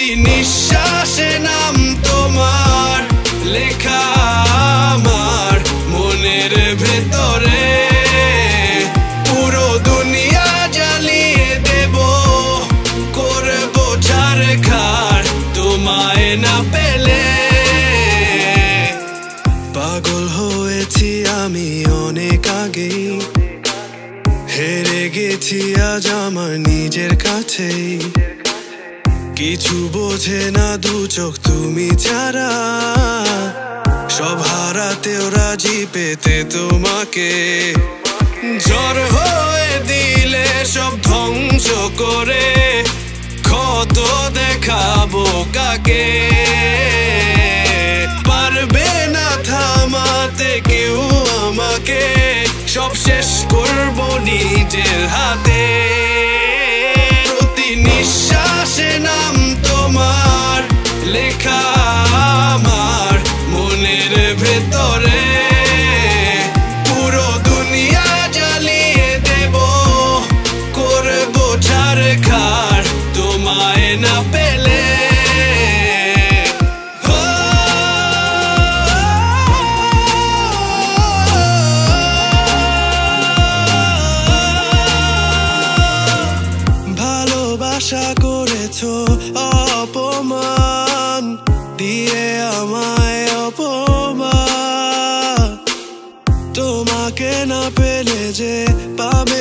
প্রতি নিঃশ্বাসে নাম তোমার লেখা আমার মনের ভেতরে। পুরো দুনিয়া জ্বালিয়ে দেব, করব ছারখার তোমায় না পেলে। পাগল হয়েছি আমি অনেক আগেই, হেরে গেছি আজ আমার নিজের কাছেই। কিছু বোঝে না দু চোখ তুমি ছাড়া, সব হারাতেও রাজি পেতে তোমাকে। ঝড় হয়ে দিলে সব ধ্বংস করে ক্ষত দেখাবো কাকে। পারবে না থামাতে কেউ আমাকে, সব শেষ করবো নিজের হাতে। প্রতি নিঃশ্বাসে নাম তোমার লেখা আমার মনের ভেতরে। পুরো দুনিয়া জ্বালিয়ে দেব, করবো ছারখার তোমায় না পেলে। আশা করেছো অপমান দিয়ে আমায়, অপমান তোমাকে না পেলে যে পাবে।